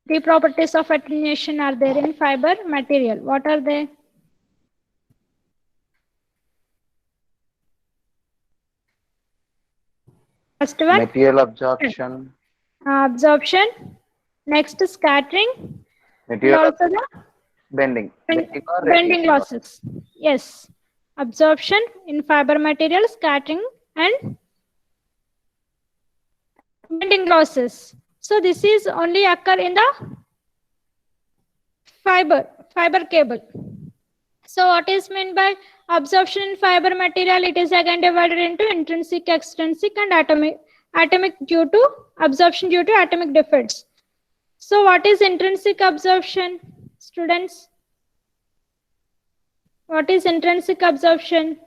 Three properties of attenuation are there in fiber material. What are they? First one, Material absorption. absorption. Next, scattering. And Material also the bending. Bending or bending radiation loss. losses. Yes. Absorption in fiber material, scattering, and bending losses. So this is only occur in the fiber cable. So what is meant by absorption in fiber material? It is again divided into intrinsic, extrinsic, and atomic due to absorption due to atomic defects. So what is intrinsic absorption, students? What is intrinsic absorption?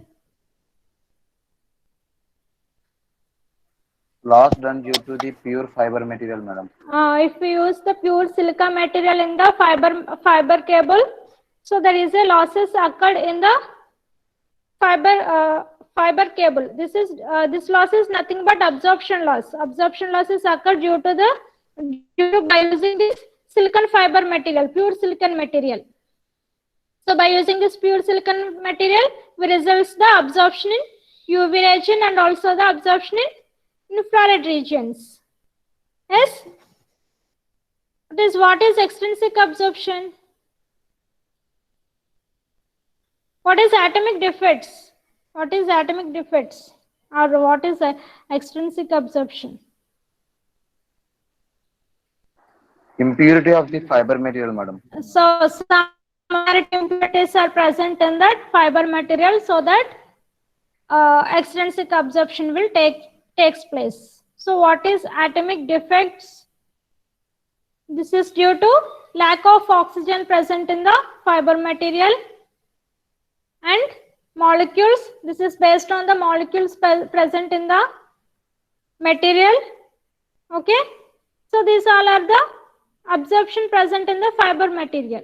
Loss done due to the pure fiber material, madam. If we use the pure silica material in the fiber cable, so there is a losses occurred in the fiber cable. This loss is nothing but absorption loss. Absorption losses occur due to by using this silicon fiber material, pure silicon material. So by using this pure silicon material, we results the absorption in UV region and also the absorption in infrared regions. Yes. What is extrinsic absorption? What is atomic defects? What is atomic defects? Or what is extrinsic absorption? Impurity of the fiber material, madam. So some impurities are present in that fiber material, so that extrinsic absorption will takes place. So what is atomic defects? This is due to lack of oxygen present in the fiber material and molecules. This is based on the molecules present in the material. Okay. So these all are the absorption present in the fiber material.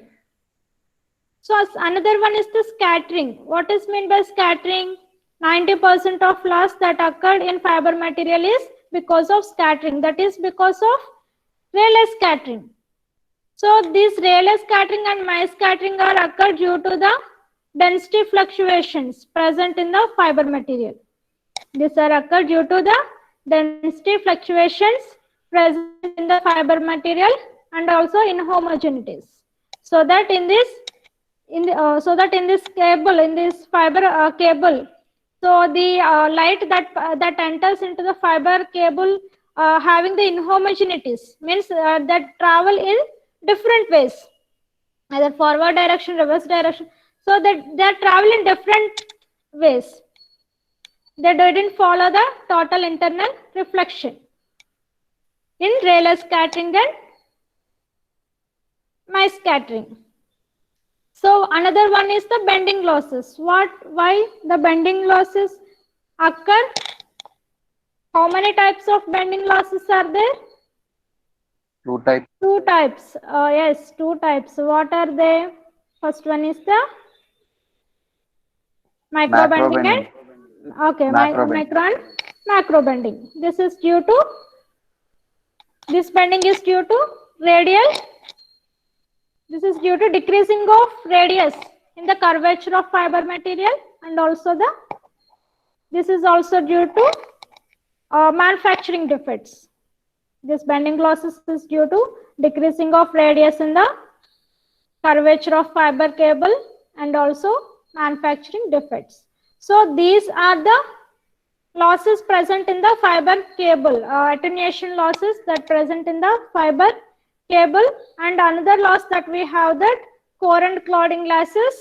So another one is the scattering. What is meant by scattering? 90% of loss that occurred in fiber material is because of scattering. That is because of Rayleigh scattering. So these Rayleigh scattering and Mie scattering are occurred due to the density fluctuations present in the fiber material. These are occurred due to the density fluctuations present in the fiber material and also inhomogeneities. So that in this cable, in this fiber cable, so the light that enters into the fiber cable having the inhomogeneities means that travel in different ways, either forward direction, reverse direction. So that they travel in different ways. They didn't follow the total internal reflection in Rayleigh scattering and Mie scattering. So another one is the bending losses. Why the bending losses occur? How many types of bending losses are there? Two types. Two types. Yes, two types. What are they? First one is the micro bending and micro and macro bending. This bending is due to radial. This is due to decreasing of radius in the curvature of fiber material, and also this is also due to manufacturing defects. This bending losses is due to decreasing of radius in the curvature of fiber cable and also manufacturing defects. So these are the losses present in the fiber cable, attenuation losses that present in the fiber cable. And another loss that we have, that coherent clouding losses,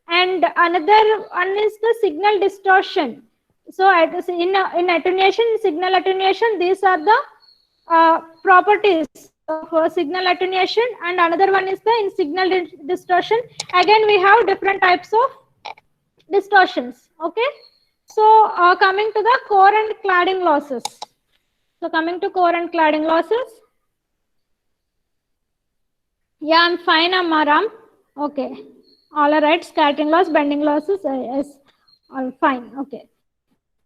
and another one is the signal distortion. So in attenuation, signal attenuation, these are the properties of signal attenuation, and another one is the in signal distortion. Again, we have different types of distortions. Okay. So coming to the core and cladding losses. So coming to core and cladding losses. Yeah, I'm fine, Amaram. Okay. All right. Scattering loss, bending losses. Yes. All fine. Okay.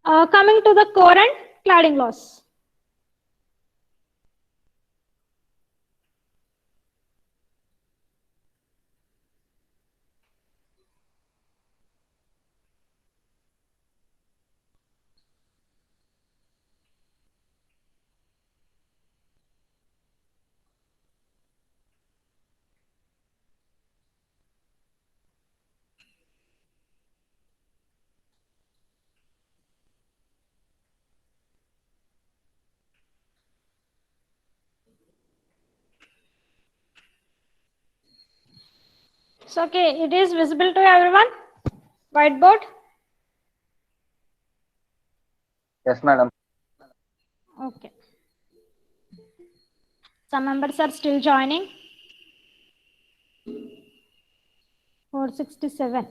Coming to the core and cladding loss. So, okay, it is visible to everyone? Whiteboard? Yes, madam. Okay. Some members are still joining. 467.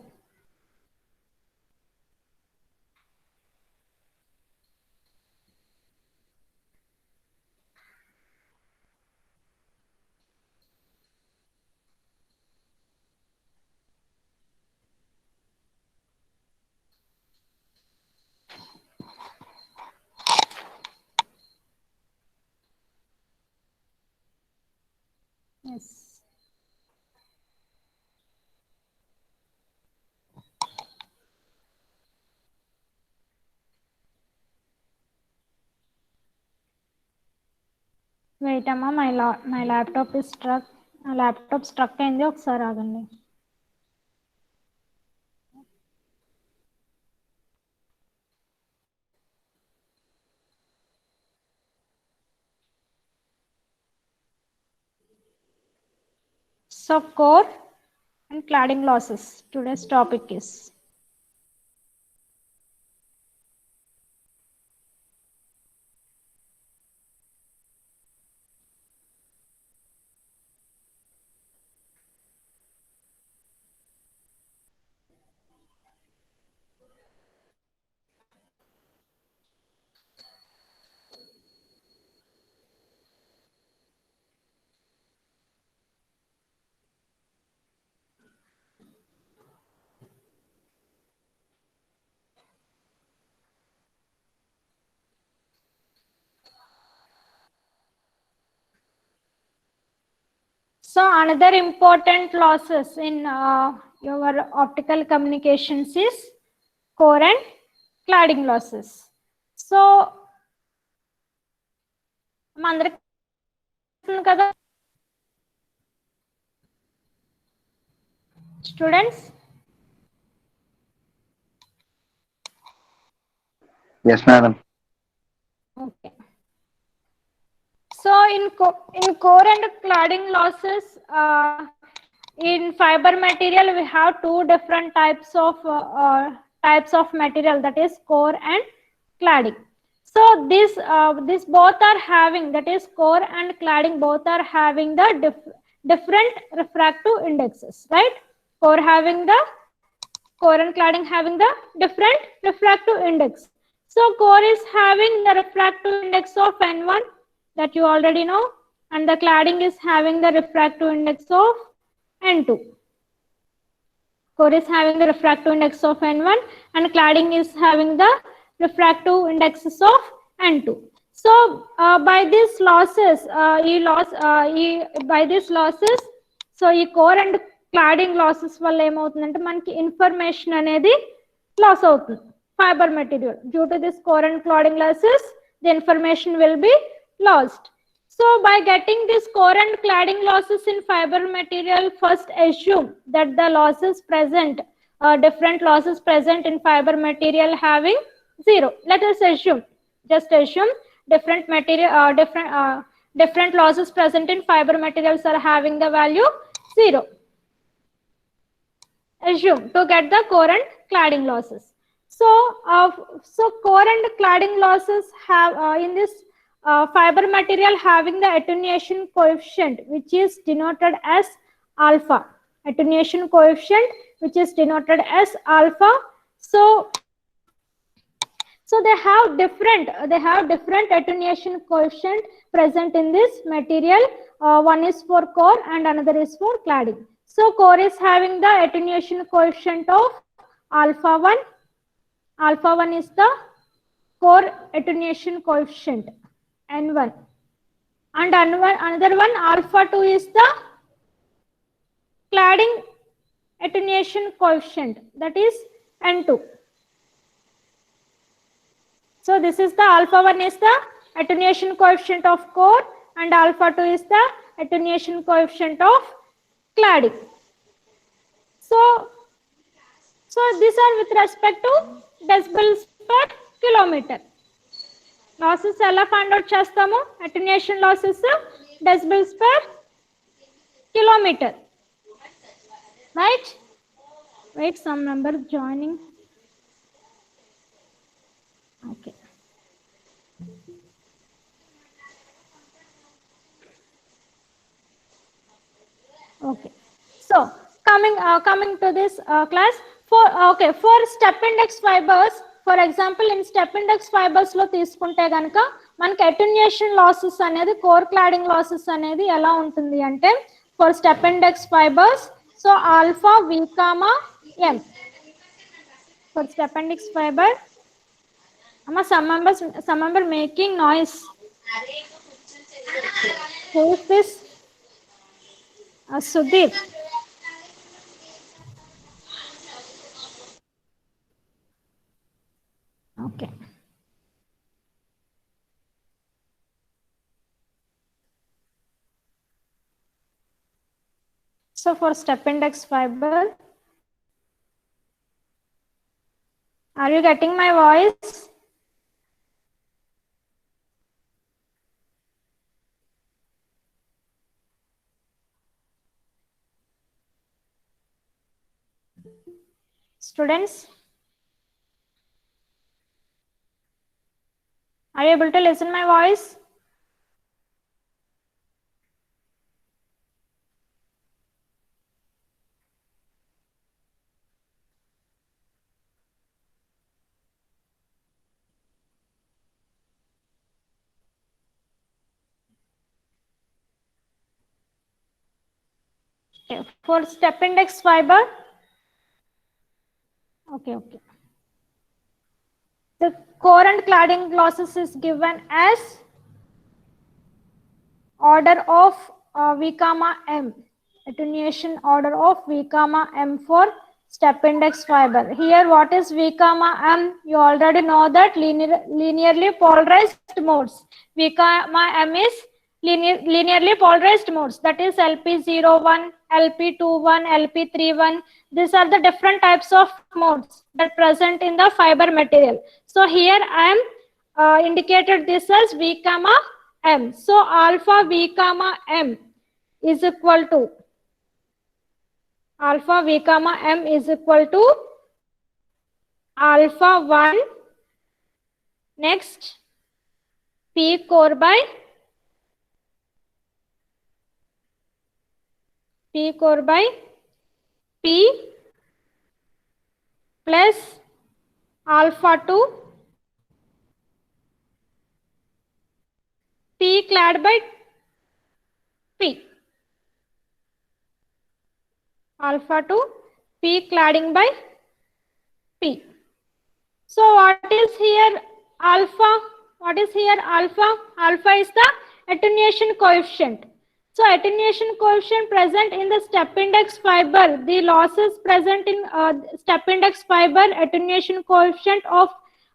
Yes. Wait, Amma, my laptop is stuck. My laptop stuck అయింది ఒకసారి ఆగండి. So, core and cladding losses. Today's topic is. So, another important losses in your optical communications is core and cladding losses. So, kada students? Yes, madam. Okay. So in core and cladding losses, in fiber material we have two different types of material, that is core and cladding. So this both are having, that is core and cladding both are having the different refractive indexes, right? Core and cladding having the different refractive index. So core is having the refractive index of N1 that you already know, and the cladding is having the refractive index of N2. Core is having the refractive index of N1 and cladding is having the refractive indexes of N2. So by these losses, so ఈ core and cladding losses వల్ల ఏమవుతుందంటే మనకి information అనేది loss అవుతుంది fibre material. Due to this core and cladding losses, the information will be lost. So by getting this core and cladding losses in fiber material, first assume that the losses present, different losses present in fiber material having 0. Let us assume, just assume different losses present in fiber materials are having the value 0. Assume to get the core and cladding losses. So core and cladding losses have in this fiber material having the attenuation coefficient, which is denoted as alpha. Attenuation coefficient, which is denoted as alpha. So they have different attenuation coefficient present in this material. One is for core and another is for cladding. So core is having the attenuation coefficient of alpha 1. Alpha 1 is the core attenuation coefficient, N1. And another one, alpha 2 is the cladding attenuation coefficient, that is N2. So this is the alpha 1 is the attenuation coefficient of core and alpha 2 is the attenuation coefficient of cladding. So these are with respect to decibels per kilometer. Losses ఎలా find out చేస్తాము? Attenuation losses decibels per kilometer. right? Wait, some member joining. Okay. Okay. So coming to this class for for step index fibers, for example in step index fibers లో తీసుకుంటే గనుక మనకి attenuation losses అనేది core cladding losses అనేది ఎలా ఉంటుంది అంటే for step index fibers, so alpha v comma m for step index fiber. Some member making noise. Who is this? Sudeep. Okay. So for step index fiber, are you getting my voice? Students, are you able to listen my voice? Okay. For step index fiber, okay. The core and cladding losses is given as order of V comma M, attenuation order of V comma M for step index fiber. Here what is V comma M? You already know that linearly polarized modes. V comma M is linearly polarized modes, that is LP01, LP21, LP31. These are the different types of modes that present in the fiber material. So here I am indicated this as V comma M. So alpha V comma M is equal to alpha V comma M is equal to alpha 1 next P core by P plus alpha 2 P clad by P. Alpha 2 P cladding by P. So what is here alpha? What is here alpha? Alpha is the attenuation coefficient. So attenuation coefficient present in the step index fiber, the losses present in step index fiber attenuation coefficient of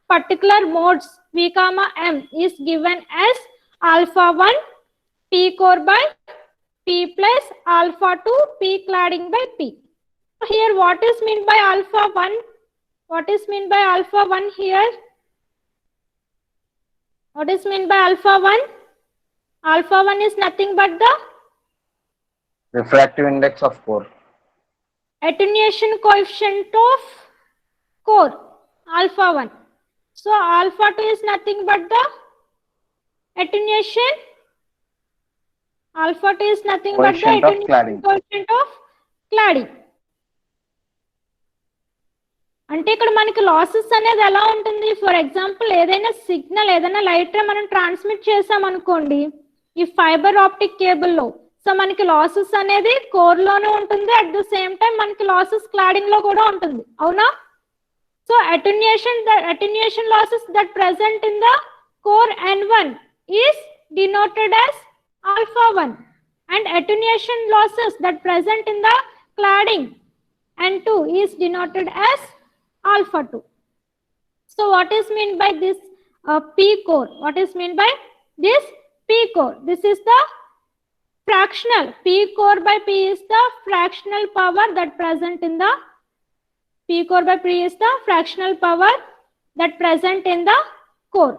particular modes V comma M is given as alpha 1 P core by P plus alpha 2 P cladding by P. So here what is meant by alpha 1? What is meant by alpha 1 here? What is meant by alpha 1? Alpha 1 is nothing but the refractive index of core. Attenuation coefficient of core, alpha 1. So alpha 2 is nothing but the attenuation. Alpha 2 is nothing but the attenuation coefficient of cladding. అంటే ఇక్కడ మనకి losses అనేది ఎలా ఉంటుంది? For example ఏదైనా signal ఏదైనా light మనం transmit చేసాం అనుకోండి ఈ ఫైబర్ ఆప్టిక్ కేబుల్లో, సో మనకి లాసెస్ అనేది కోర్ లోనే ఉంటుంది, అట్ ద సేమ్ టైం మనకి లాసెస్ క్లాడింగ్ లో కూడా ఉంటుంది, అవునా? So attenuation losses that present in the core N1 is denoted as alpha 1 and attenuation losses that present in the cladding N2 is denoted as alpha 2. So what is meant by this P core? What is meant by this P core? This is the fractional. P core by P is the fractional power that present in the P core by P is the fractional power that present in the core,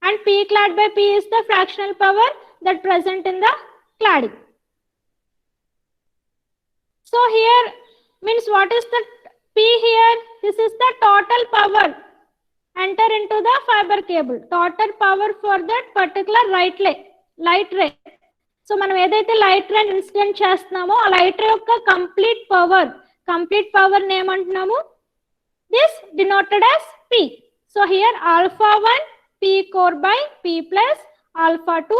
and P clad by P is the fractional power that present in the cladding. So here means what is the P here? This is the total power enter into the fiber cable. Total power for that particular light ray. So మనం ఏదైతే light ray incident చేస్తున్నామో ఆ light ray యొక్క complete power ఏమంటున్నాము? This denoted as P. So here alpha 1 P core by P plus alpha 2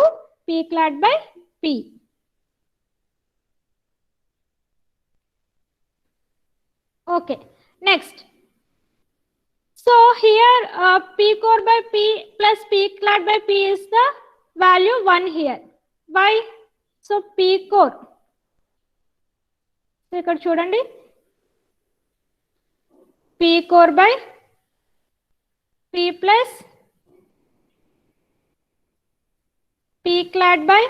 P clad by P. Okay, next. So here P core by P plus P clad by P is the value 1 here. Why? So P core. So ఇక్కడ చూడండి, P core by P plus P clad by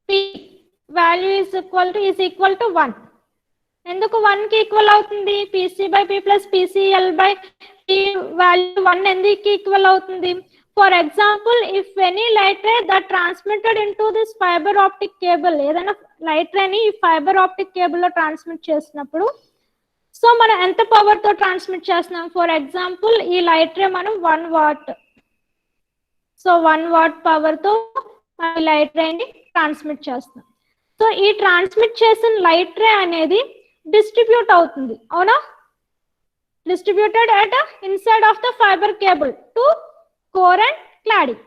P value is equal to 1. ఎందుకు 1 కి equal అవుతుంది? PC by P plus PCL by P value 1 ఎందుకు equal అవుతుంది? For example, if any light ray that transmitted into this fibre optic cable, ఏదైనా light రేని ఈ fibre optic cable లో transmit చేసినప్పుడు, so మనం ఎంత పవర్ తో ట్రాన్స్మిట్ చేస్తున్నాం? ఫర్ ఎగ్జాంపుల్, ఈ లైట్ రే మనం 1 వాట్, సో 1 వాట్ పవర్ తో లైట్ రేని ట్రాన్స్మిట్ చేస్తున్నాం. సో ఈ ట్రాన్స్మిట్ చేసిన లైట్ రే అనేది డిస్ట్రిబ్యూట్ అవుతుంది, అవునా? Distributed at inside of the fibre cable to core and cladding.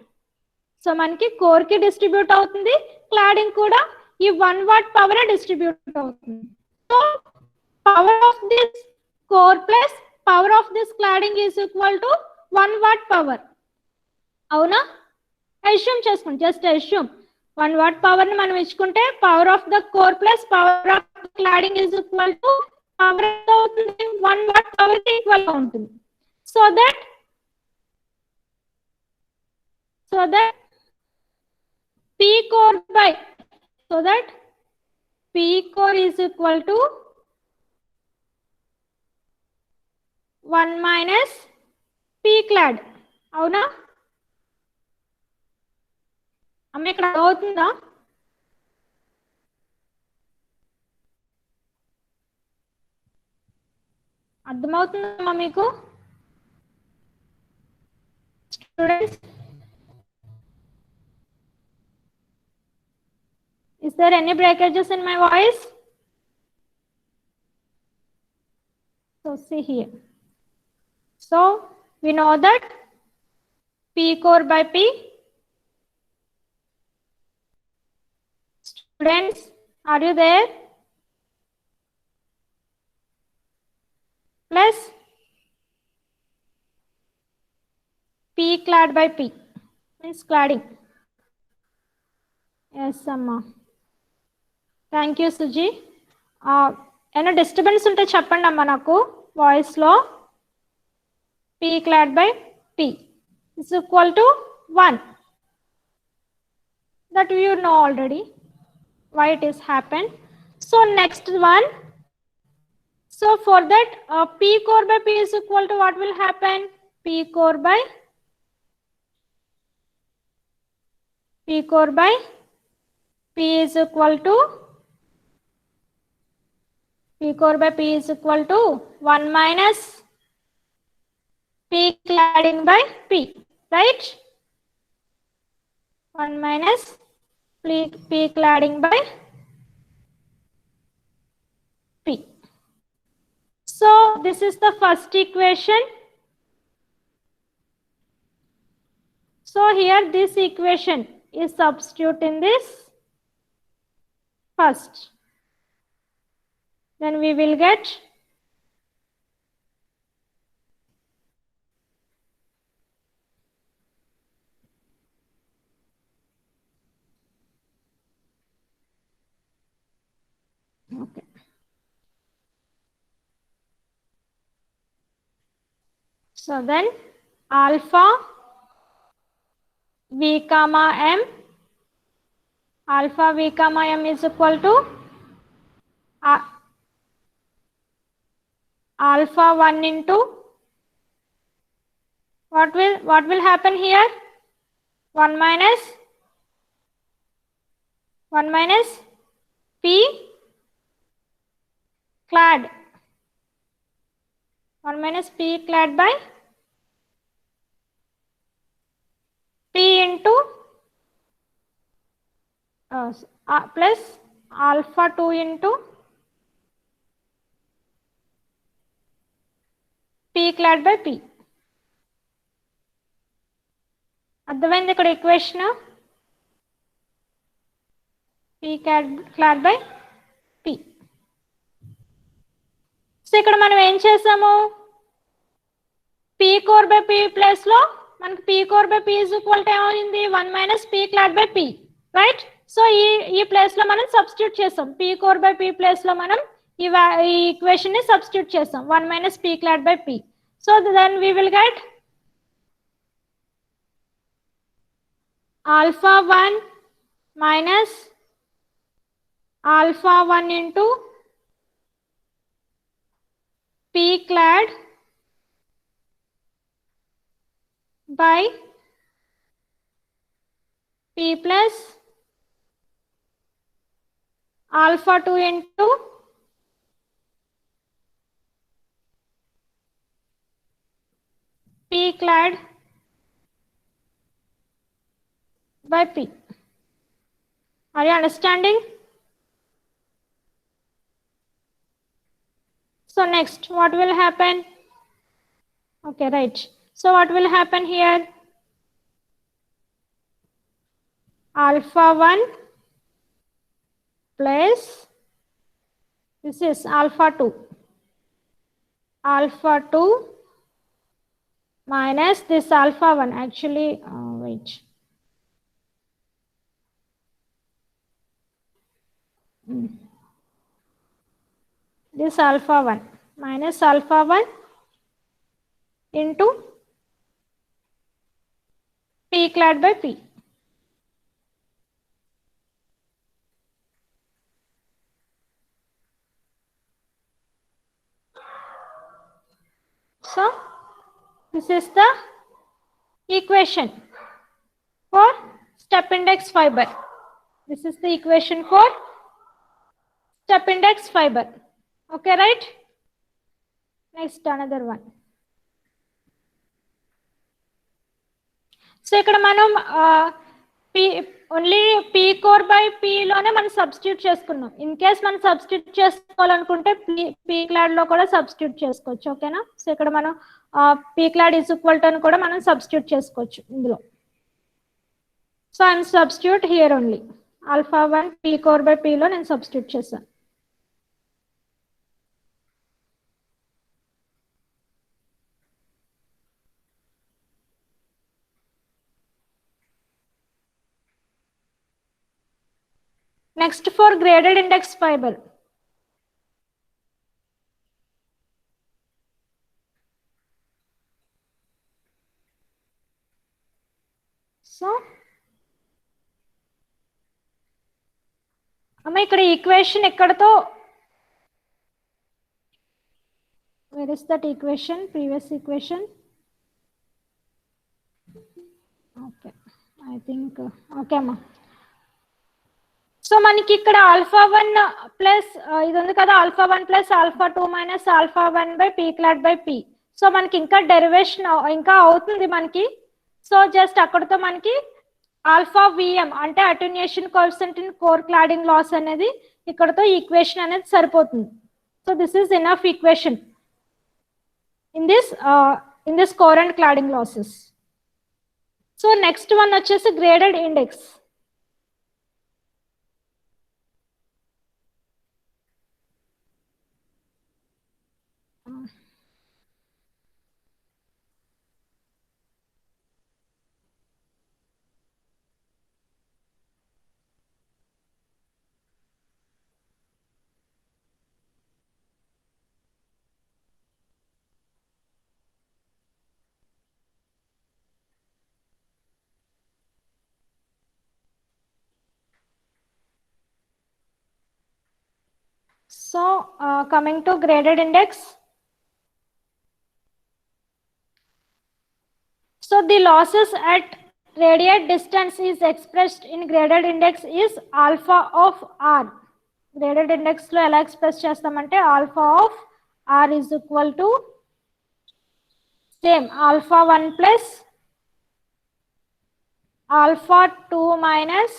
So మనకి కోర్ కి డిస్ట్రిబ్యూట్ అవుతుంది, క్లాడింగ్ కూడా ఈ 1 వాట్ పవర్ డిస్ట్రిబ్యూట్ అవుతుంది. So power of this core plus power of this cladding is equal to 1 watt power, అవునా? Assume చేసుకోండి, just assume 1 watt power ని మనం ఇచ్చుకుంటే power of the core plus power of cladding is equal to power అవుతుంది 1 watt power కి equal గా ఉంటుంది. So that P core by P core is equal to 1 minus P clad, అవునా? అమ్మ ఇక్కడ అవుతుందా? అర్థమవుతుందమ్మా మీకు students? Is there any breakages in my voice? So see here. So we know that P core by P. Students, are you there? Plus P clad by P means cladding. Yes, Amma. Thank you Suji. ఏమైనా disturbance ఉంటే చెప్పండి అమ్మా నాకు వాయిస్లో. P clad by P is equal to 1. That you know already why it is happened. So next one. So for that P core by P is equal to what will happen? P core by P is equal to P core by P is equal to 1 minus P cladding by P, right? 1 minus P cladding by P. So this is the first equation. So here this equation is substitute in this first. Then we will get okay. So then alpha V comma M, alpha V comma M is equal to alpha 1 into what will happen here? 1 minus P clad, 1 minus P clad by P into plus alpha 2 into P clad by P. అర్థమైంది ఇక్కడ equation P clad by P. So ఇక్కడ మనం ఏం చేసాము, P core by P place లో మనకి P core by P is equal to ఏమైంది 1 minus P clad by P, right. So ఈ ప్లేస్ లో మనం సబ్స్టిట్యూట్ చేసాం, P core by P place లో మనం ఈ ఈక్వేషన్ ని సబ్స్టిట్యూట్ చేసాం 1 minus P clad by P. So then we will get alpha 1 minus alpha 1 into P clad by P plus alpha 2 into P clad by P. Are you understanding? So next, what will happen? Okay, right. So what will happen here? Alpha 1 plus, this is alpha 2. Alpha 2 minus this alpha 1. Actually, wait. This alpha 1 minus alpha 1 into P clad by P. So this is the equation for step index fiber. This is the equation for step index fiber. Okay, right? Next, another one. So ఇక్కడ మనం only P core by P లోనే మనం substitute చేసుకున్నాం. In case మనం substitute చేసుకోవాలనుకుంటే P clad లో కూడా substitute చేసుకోవచ్చు. ఓకేనా? సో ఇక్కడ మనం P clad is equal to అని కూడా మనం సబ్స్టిట్యూట్ చేసుకోవచ్చు ఇందులో. So I'm substitute here only alpha 1 P core by P లో నేను సబ్స్టిట్యూట్ చేశాను. Next, for graded index fiber. So, అమ్మ ఇక్కడ equation ఎక్కడతో, where is that equation, previous equation? Okay, I think okay అమ్మ. సో మనకి ఇక్కడ ఆల్ఫా 1 ప్లస్ ఇది ఉంది కదా, alpha 1 plus alpha 2 minus alpha 1 by P clad by P. So మనకి ఇంకా డెరివేషన్ ఇంకా అవుతుంది మనకి. సో జస్ట్ అక్కడతో మనకి ఆల్ఫా విఎం అంటే attenuation coefficient in core cladding loss అనేది ఇక్కడతో ఈక్వేషన్ అనేది సరిపోతుంది. So this is enough equation in this core and cladding losses. So next one వచ్చేసి graded index. So coming to graded index. So the losses at radiate distance is expressed in graded index is alpha of R. Graded index లో ఎలా express చేస్తామంటే alpha of R is equal to same alpha 1 ప్లస్ alpha 2 minus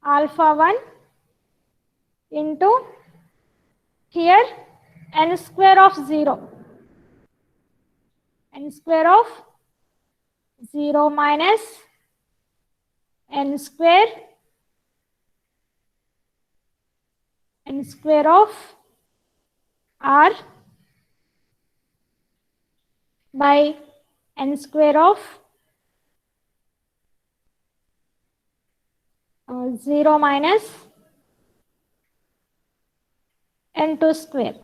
alpha 1 into here n square of 0, n square of 0 minus n square of r by n square of 0 minus n2 square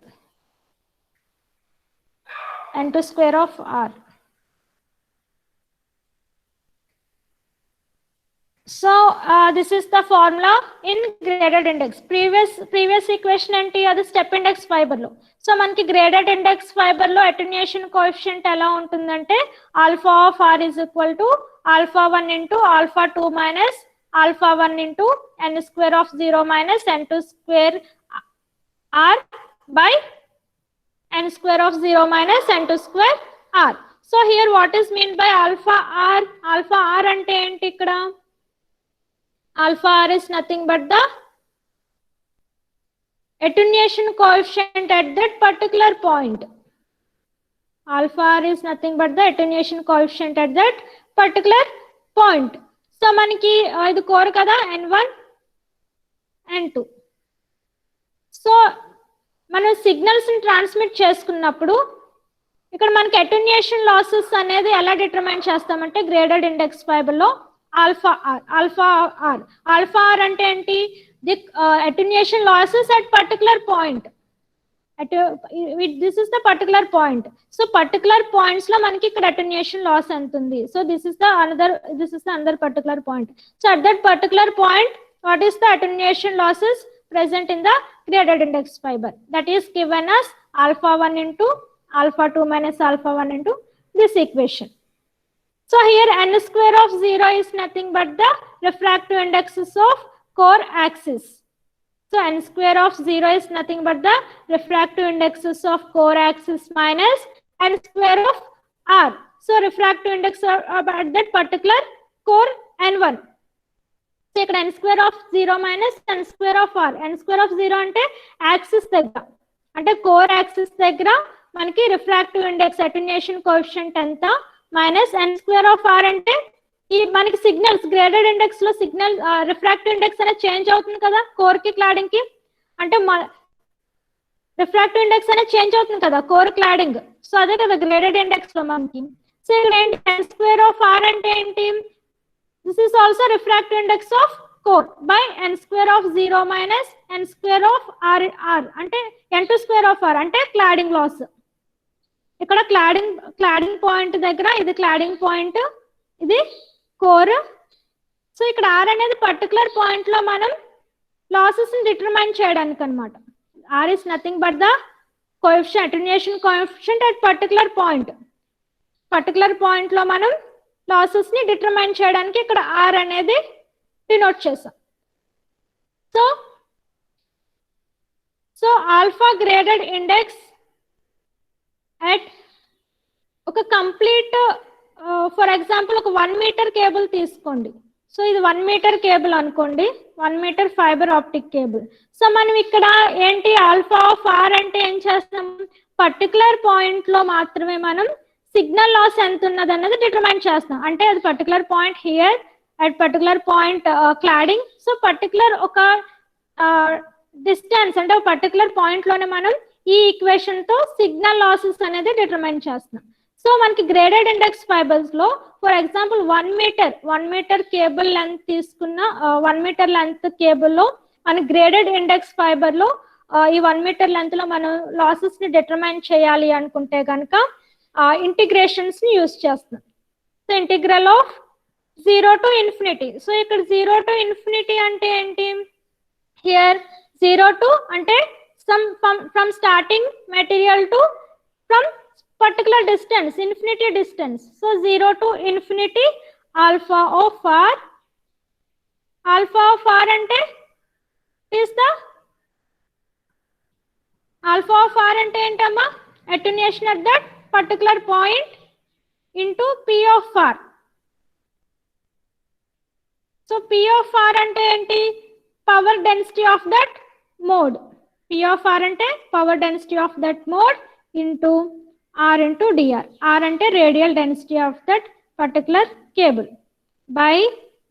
of r. So this is the formula in graded index. Previous equation enti adi step index fiber lo. So manki graded index fiber lo attenuation coefficient ela untundante alpha of r is equal to alpha 1 into alpha 2 minus alpha 1 into n square of 0 minus n2 square r by n square of 0 minus n2 square r. So here what is mean by alpha r? Alpha r ante enti ikkada? Alpha r is nothing but the attenuation coefficient at that particular point. Alpha r is nothing but the attenuation coefficient at that particular point. So maniki idu core kada n1 n2. So మనం signals ని transmit చేసుకున్నప్పుడు ఇక్కడ మనకి attenuation losses అనేది ఎలా determine చేస్తామంటే graded index fibre లో alpha are అంటే ఏంటి? The attenuation losses at particular point. This is the particular point. So particular points లో మనకి ఇక్కడ అటెన్యూయేషన్ లాస్ ఎంత ఉంది. So this is the another particular point. So at that particular point what is the attenuation losses present in the graded index fiber? That is given as alpha 1 into alpha 2 minus alpha 1 into this equation. So here n square of 0 is nothing but the refractive indexes of core axis. So n square of 0 is nothing but the refractive indexes of core axis minus n square of r. So refractive index at that particular core n1. ఇక్కడ n square of 0 minus n square of r. n square of 0 అంటే axis దగ్గర, అంటే core axis దగ్గర మనకి refractive index attenuation coefficient ఎంత minus n square of r అంటే ఈ మనకి సిగ్నల్స్ గ్రేడెడ్ ఇండెక్స్ లో సిగ్నల్ రిఫ్రాక్టివ్ ఇండెక్స్ అనేది చేంజ్ అవుతుంది కదా కోర్ కి క్లాడింగ్ కి, అంటే రిఫ్రాక్టివ్ ఇండెక్స్ అనేది చేంజ్ అవుతుంది కదా కోర్ క్లాడింగ్. సో అదే కదా గ్రేడెడ్ ఇండెక్స్ లో మనకి. సో ఇక్కడ ఏంటి n square of r అంటే ఏంటి? This is also refractive index of core by n square of 0 minus n square of r అంటే n2 square of r అంటే క్లాడింగ్ లాస్. ఇక్కడ క్లాడింగ్ పాయింట్ దగ్గర ఇది క్లాడింగ్ పాయింట్, ఇది కోర్. సో ఇక్కడ r అనేది పర్టికులర్ పాయింట్ లో మనం లాసెస్ ని డిటర్మైన్ చేయడానికి అన్నమాట. r is nothing but the coefficient, attenuation coefficient at particular point. Particular point లో మనం లాసెస్ ని డిటర్మైన్ చేయడానికి ఇక్కడ r అనేది డినోట్ చేసాం. So alpha graded index at ఒక కంప్లీట్ ఫర్ ఎగ్జాంపుల్ ఒక 1 మీటర్ కేబుల్ తీసుకోండి. సో ఇది 1 మీటర్ కేబుల్ అనుకోండి, 1 metre fibre optic cable. So మనం ఇక్కడ ఏంటి ఆల్ఫా ఆఫ్ r అంటే ఏం చేస్తాం? పర్టికులర్ పాయింట్ లో మాత్రమే మనం సిగ్నల్ లాస్ ఎంత ఉన్నది అన్నది డిటర్మైన్ చేస్తాం. అంటే అది particular point here at particular point cladding. So particular ఒక డిస్టెన్స్ అంటే ఒక పర్టికులర్ పాయింట్ లోనే మనం ఈ ఈక్వేషన్ తో సిగ్నల్ లాసెస్ అనేది డిటర్మైన్ చేస్తాం. సో మనకి గ్రేడెడ్ ఇండెక్స్ ఫైబర్స్ లో for example 1 metre cable length తీసుకున్న 1 మీటర్ లెంత్ కేబుల్ లో మన గ్రేడెడ్ ఇండెక్స్ ఫైబర్ లో ఈ 1 మీటర్ లెంత్ లో మనం లాసెస్ ని డిటర్మైన్ చేయాలి అనుకుంటే కనుక ఇంటిగ్రేషన్స్ ని యూజ్ చేస్తాం. So integral of 0 to infinity. So ఇక్కడ 0 to infinity అంటే ఏంటి? హియర్ 0 to అంటే from starting material to from particular distance, infinity distance. So 0 to infinity alpha of r అంటే is the alpha of r అంటే ఏంటమ్మా attenuation at that particular point into p of r. So p of r అంటే ఏంటి power density of that mode. p of r అంటే power density of that mode into r into dr. r అంటే radial density of that particular cable by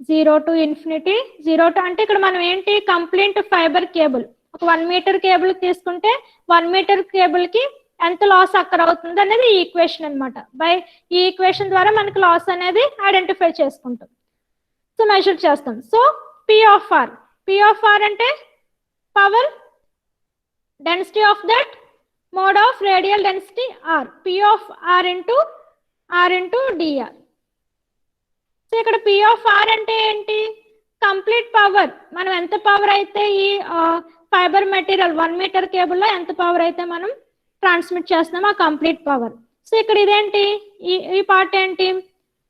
0 to infinity 0 to అంటే ఇక్కడ మనం ఏంటి complete fibre cable ఒక 1 metre cable తీసుకుంటే 1 metre cable కి ఎంత లాస్ అక్కడ అవుతుంది అనేది ఈ ఈక్వేషన్ అన్నమాట. బై ఈ ఈక్వేషన్ ద్వారా మనకి లాస్ అనేది ఐడెంటిఫై చేసుకుంటాం. సో మెజర్ చేస్తాం. సో p of r అంటే power density of that mode of radial density r. p of r into dr. So ఇక్కడ p of r అంటే ఏంటి కంప్లీట్ పవర్. మనం ఎంత పవర్ అయితే ఈ ఫైబర్ మెటీరియల్ 1 మీటర్ కేబుల్లో ఎంత పవర్ అయితే మనం ట్రాన్స్మిట్ చేస్తున్నామో ఆ కంప్లీట్ పవర్. సో ఇక్కడ ఇదేంటి ఈ పార్ట్ ఏంటి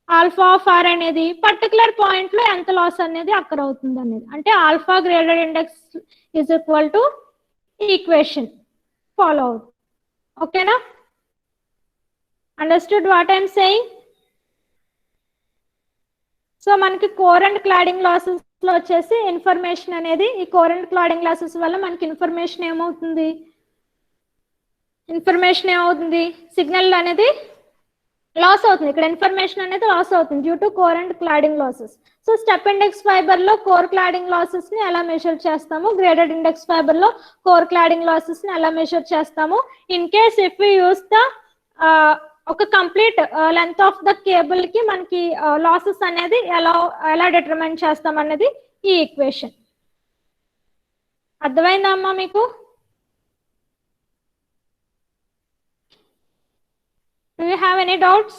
ఆల్ఫా ఆఫ్ ఆర్ అనేది పర్టికులర్ పాయింట్ లో ఎంత లాస్ అనేది అక్కడ అవుతుంది అనేది. అంటే alpha graded index is equal to equation follow అవుతుంది. ఓకేనా? Understood what I'm saying? So మనకి కోర్ అండ్ క్లాడింగ్ లాసెస్ లో వచ్చేసి ఇన్ఫర్మేషన్ అనేది ఈ కోర్ అండ్ క్లాడింగ్ లాసెస్ వల్ల మనకి ఇన్ఫర్మేషన్ ఏమవుతుంది సిగ్నల్ అనేది లాస్ అవుతుంది. ఇక్కడ ఇన్ఫర్మేషన్ అనేది లాస్ అవుతుంది due to core and cladding losses. So step index fibre లో కోర్ క్లాడింగ్ లాసెస్ ని ఎలా మెజర్ చేస్తాము, గ్రేడెడ్ ఇండెక్స్ ఫైబర్ లో కోర్ క్లాడింగ్ లాసెస్ ని ఎలా మెజర్ చేస్తాము. In case if we use the ఒక complete length of the cable కి మనకి లాసెస్ అనేది ఎలా డిటర్మైన్ చేస్తాం అనేది ఈ ఈక్వేషన్. అర్థమైందా అమ్మా మీకు? Do you have any doubts?